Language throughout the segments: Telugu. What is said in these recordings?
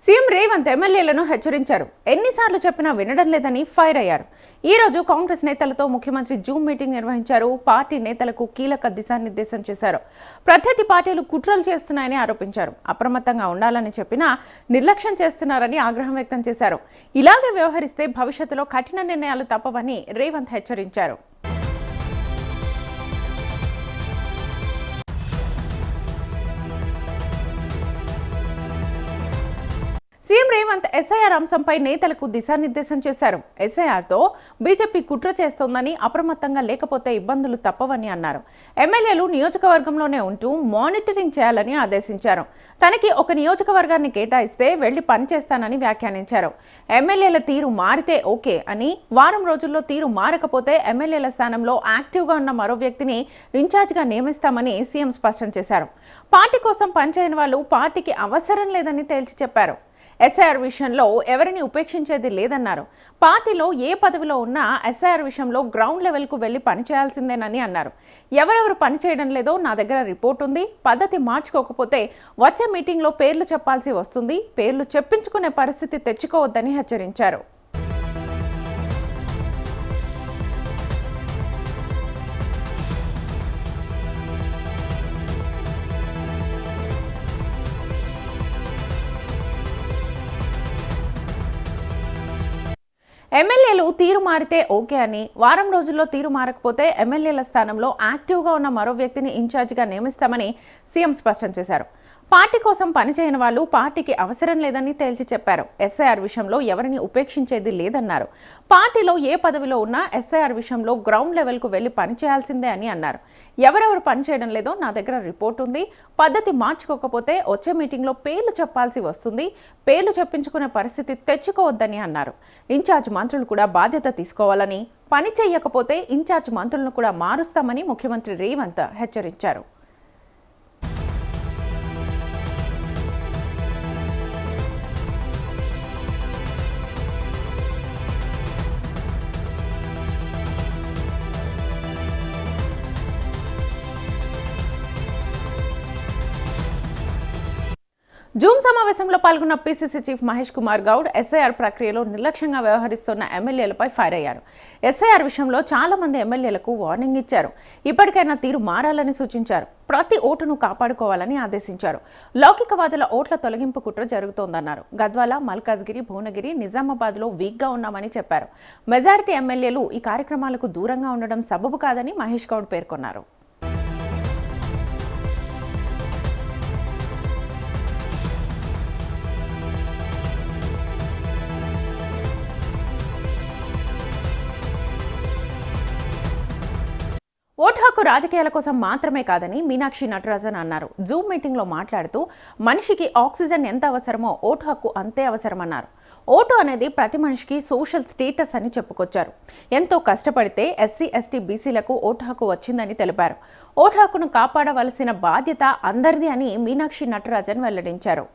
సీఎం రేవంత్ ఎమ్మెల్యేలను హెచ్చరించారు. ఎన్నిసార్లు చెప్పినా వినడం లేదని ఫైర్ అయ్యారు. ఈ రోజు కాంగ్రెస్ నేతలతో ముఖ్యమంత్రి జూమ్ మీటింగ్ నిర్వహించారు. పార్టీ నేతలకు కీలక దిశానిర్దేశం చేశారు. ప్రత్యర్థి పార్టీలు కుట్రలు చేస్తున్నాయని ఆరోపించారు. అప్రమత్తంగా ఉండాలని చెప్పినా నిర్లక్ష్యం చేస్తున్నారని ఆగ్రహం వ్యక్తం చేశారు. ఇలాగే వ్యవహరిస్తే భవిష్యత్తులో కఠిన నిర్ణయాలు తప్పవని రేవంత్ హెచ్చరించారు. సీఎం రేవంత్ ఎస్ఐఆర్ అంశంపై నేతలకు దిశానిర్దేశం చేశారు. ఎస్ఐఆర్తో బీజేపీ కుట్ర చేస్తోందని, అప్రమత్తంగా లేకపోతే ఇబ్బందులు తప్పవని అన్నారు. ఎమ్మెల్యేలు నియోజకవర్గంలోనే ఉంటూ మానిటరింగ్ చేయాలని ఆదేశించారు. తనకి ఒక నియోజకవర్గాన్ని కేటాయిస్తే వెళ్లి పనిచేస్తానని వ్యాఖ్యానించారు. ఎమ్మెల్యేల తీరు మారితే ఓకే అని, వారం రోజుల్లో తీరు మారకపోతే ఎమ్మెల్యేల స్థానంలో యాక్టివ్గా ఉన్న మరో వ్యక్తిని ఇన్ఛార్జిగా నియమిస్తామని సీఎం స్పష్టం చేశారు. పార్టీ కోసం పనిచేయని వాళ్ళు పార్టీకి అవసరం లేదని తేల్చి చెప్పారు. ఎస్ఐఆర్ విషయంలో ఎవరిని ఉపేక్షించేది లేదన్నారు. పార్టీలో ఏ పదవిలో ఉన్నా ఎస్ఐఆర్ విషయంలో గ్రౌండ్ లెవెల్కు వెళ్లి పనిచేయాల్సిందేనని అన్నారు. ఎవరెవరు పనిచేయడం లేదో నా దగ్గర రిపోర్ట్ ఉంది. పద్ధతి మార్చుకోకపోతే వచ్చే మీటింగ్లో పేర్లు చెప్పాల్సి వస్తుంది. పేర్లు చెప్పించుకునే పరిస్థితి తెచ్చుకోవద్దని హెచ్చరించారు. ఎమ్మెల్యేలు తీరు మారితే ఓకే అని, వారం రోజుల్లో తీరు మారకపోతే ఎమ్మెల్యేల స్థానంలో యాక్టివ్గా ఉన్న మరో వ్యక్తిని ఇన్ఛార్జిగా నియమిస్తామని సీఎం స్పష్టం చేశారు. పార్టీ కోసం పనిచేయని వాళ్ళు పార్టీకి అవసరం లేదని తేల్చి చెప్పారు. ఎస్ఐఆర్ విషయంలో ఎవరిని ఉపేక్షించేది లేదన్నారు. పార్టీలో ఏ పదవిలో ఉన్నా ఎస్ఐఆర్ విషయంలో గ్రౌండ్ లెవెల్కు వెళ్లి పనిచేయాల్సిందే అని అన్నారు. ఎవరెవరు పనిచేయడం లేదో నా దగ్గర రిపోర్ట్ ఉంది. పద్ధతి మార్చుకోకపోతే వచ్చే మీటింగ్లో పేర్లు చెప్పాల్సి వస్తుంది. పేర్లు చెప్పించుకునే పరిస్థితి తెచ్చుకోవద్దని అన్నారు. ఇన్ఛార్జ్ మంత్రులు కూడా బాధ్యత తీసుకోవాలని, పని చేయకపోతే ఇన్ఛార్జ్ మంత్రులను కూడా మారుస్తామని ముఖ్యమంత్రి రేవంత్ హెచ్చరించారు. జూమ్ సమావేశంలో పాల్గొన్న PCC chief Mahesh Kumar Goud SIR ప్రక్రియలో నిర్లక్ష్యంగా వ్యవహరిస్తున్న ఎమ్మెల్యేలపై ఫైర్ అయ్యారు. ఎస్ఐఆర్ విషయంలో చాలా మంది ఎమ్మెల్యేలకు వార్నింగ్ ఇచ్చారు. ఇప్పటికైనా తీరు మారాలని సూచించారు. ప్రతి ఓటును కాపాడుకోవాలని ఆదేశించారు. లౌకికవాదుల ఓట్ల తొలగింపు కుట్ర జరుగుతోందన్నారు. గద్వాల, మల్కాజ్గిరి, భువనగిరి, నిజామాబాద్లో వీక్గా ఉన్నామని చెప్పారు. మెజారిటీ ఎమ్మెల్యేలు ఈ కార్యక్రమాలకు దూరంగా ఉండడం సబబు కాదని మహేష్ గౌడ్ పేర్కొన్నారు. ఓటు హక్కు రాజకీయాల కోసం మాత్రమే కాదని మీనాక్షి నటరాజన్ అన్నారు. జూమ్ మీటింగ్లో మాట్లాడుతూ మనిషికి ఆక్సిజన్ ఎంత అవసరమో ఓటు హక్కు అంతే అవసరమన్నారు. ఓటు అనేది ప్రతి మనిషికి సోషల్ స్టేటస్ అని చెప్పుకొచ్చారు. ఎంతో కష్టపడితే ఎస్సీ, ఎస్టీ, బీసీలకు ఓటు హక్కు వచ్చిందని తెలిపారు. ఓటు హక్కును కాపాడవలసిన బాధ్యత అందరిది అని మీనాక్షి నటరాజన్ వెల్లడించారు.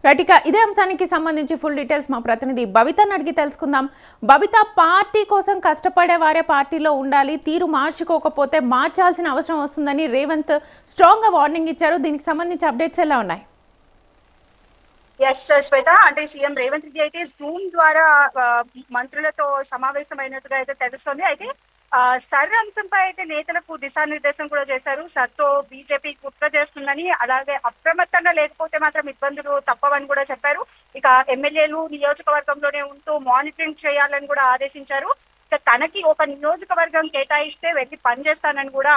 రైటిక ఇదే అంశానికి సంబంధించి ఫుల్ డీటెయిల్స్ మా ప్రతినిధి బబితను అడిగి తెలుసుకుందాం. బబిత, పార్టీ కోసం కష్టపడే వారే పార్టీలో ఉండాలి, తీరు మార్చుకోకపోతే మార్చాల్సిన అవసరం వస్తుందని రేవంత్ స్ట్రాంగ్ గా వార్నింగ్ ఇచ్చారు. దీనికి సంబంధించి అప్డేట్స్ ఎలా ఉన్నాయి? ఎస్ శ్వేత, అంటే సీఎం రేవంత్ రెడ్డి అయితే జూమ్ ద్వారా మంత్రులతో సమావేశమైనట్టుగా అయితే తెలుస్తోంది. అయితే సర్ అంశంపై అయితే నేతలకు దిశానిర్దేశం కూడా చేశారు. సర్తో బీజేపీ కుట్ర చేస్తుందని, అలాగే అప్రమత్తంగా లేకపోతే మాత్రం ఇబ్బందులు తప్పవని కూడా చెప్పారు. ఇక ఎమ్మెల్యేలు నియోజకవర్గంలోనే ఉంటూ మానిటరింగ్ చేయాలని కూడా ఆదేశించారు. ఇక తనకి ఒక నియోజకవర్గం కేటాయిస్తే వెళ్ళి పనిచేస్తానని కూడా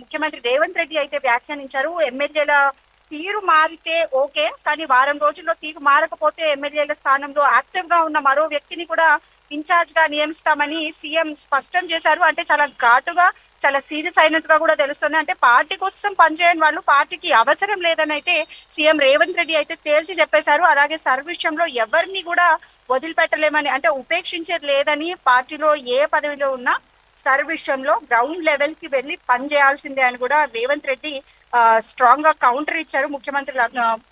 ముఖ్యమంత్రి రేవంత్ రెడ్డి అయితే వ్యాఖ్యానించారు. ఎమ్మెల్యేల తీరు మారితే ఓకే, కానీ వారం రోజుల్లో తీరు మారకపోతే ఎమ్మెల్యేల స్థానంలో యాక్టివ్ గా ఉన్న మరో వ్యక్తిని కూడా ఇన్ఛార్జ్ గా నియమిస్తామని సీఎం స్పష్టం చేశారు. అంటే చాలా ఘాటుగా, చాలా సీరియస్ అయినట్టుగా కూడా తెలుస్తుంది. అంటే పార్టీ కోసం పనిచేయని వాళ్ళు పార్టీకి అవసరం లేదని అయితే సీఎం రేవంత్ రెడ్డి అయితే తేల్చి చెప్పేశారు. అలాగే సర్ విషయంలో ఎవరిని కూడా వదిలిపెట్టలేమని, అంటే ఉపేక్షించేది లేదని, పార్టీలో ఏ పదవిలో ఉన్నా సర్ విషయంలో గ్రౌండ్ లెవెల్ కి వెళ్ళి పని చేయాల్సిందే అని కూడా రేవంత్ రెడ్డి స్ట్రాంగ్ గా కౌంటర్ ఇచ్చారు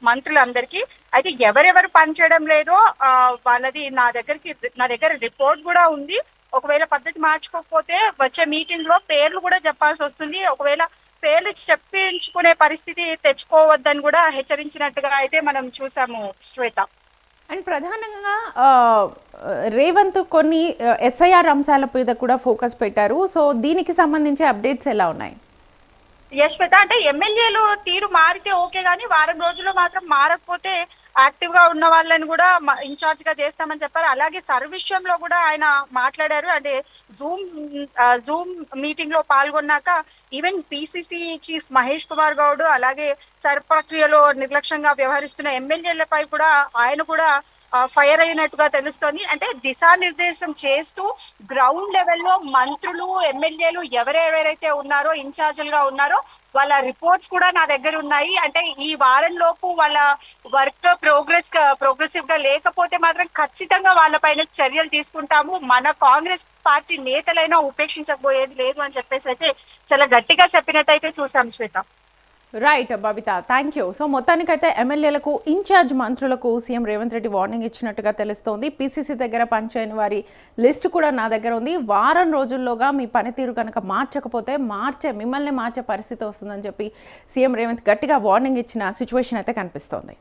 మంత్రులందరికీ. అయితే ఎవరెవరు పని చేయడం లేదో వాళ్ళది నా దగ్గర రిపోర్ట్ కూడా ఉంది. ఒకవేళ పద్ధతి మార్చుకోకపోతే వచ్చే మీటింగ్ లో పేర్లు కూడా చెప్పాల్సి వస్తుంది. ఒకవేళ పేర్లు చెప్పించుకునే పరిస్థితి తెచ్చుకోవద్దని కూడా హెచ్చరించినట్టుగా అయితే మనం చూసాము శ్వేత. అండ్ ప్రధానంగా రేవంత్ కొన్ని ఎస్ఐఆర్ అంశాల మీద కూడా ఫోకస్ పెట్టారు. సో దీనికి సంబంధించి అప్డేట్స్ ఎలా ఉన్నాయి? యశ్వేత, అంటే ఎమ్మెల్యేలు తీరు మారితే ఓకే గానీ వారం రోజుల్లో మాత్రం మారకపోతే యాక్టివ్ గా ఉన్న వాళ్ళని కూడా ఇన్ఛార్జ్ గా చేస్తామని చెప్పారు. అలాగే సర్ విషయంలో కూడా ఆయన మాట్లాడారు. అంటే జూమ్ మీటింగ్ లో పాల్గొన్నాక even PCC chief Mahesh Kumar Goud, అలాగే సర్ ప్రక్రియలో నిర్లక్ష్యంగా వ్యవహరిస్తున్న ఎమ్మెల్యేలపై కూడా ఆయన కూడా ఫైర్ అయినట్టుగా తెలుస్తోంది. అంటే దిశానిర్దేశం చేస్తూ గ్రౌండ్ లెవెల్లో మంత్రులు, ఎమ్మెల్యేలు ఎవరెవరైతే ఉన్నారో ఇన్ఛార్జీలుగా ఉన్నారో వాళ్ళ రిపోర్ట్స్ కూడా నా దగ్గర ఉన్నాయి. అంటే ఈ వారం లోపు వాళ్ళ వర్క్ ప్రోగ్రెసివ్ గా లేకపోతే మాత్రం ఖచ్చితంగా వాళ్ళపైన చర్యలు తీసుకుంటాము. మన కాంగ్రెస్ పార్టీ నేతలైనా ఉపేక్షించకపోయేది లేదు అని చెప్పేసి అయితే చాలా గట్టిగా చెప్పినట్టయితే చూసాం Shweta. Right Babitha, thank you. So మొత్తానికైతే ఎమ్మెల్యేలకు, ఇన్ఛార్జ్ మంత్రులకు సీఎం రేవంత్ రెడ్డి వార్నింగ్ ఇచ్చినట్టుగా తెలుస్తోంది. పీసీసీ దగ్గర పనిచేయని వారి లిస్టు కూడా నా దగ్గర ఉంది. వారం రోజుల్లోగా మీ పనితీరు కనుక మార్చకపోతే మిమ్మల్ని మార్చే పరిస్థితి వస్తుందని చెప్పి సీఎం రేవంత్ గట్టిగా వార్నింగ్ ఇచ్చిన సిచ్యువేషన్ అయితే కనిపిస్తోంది.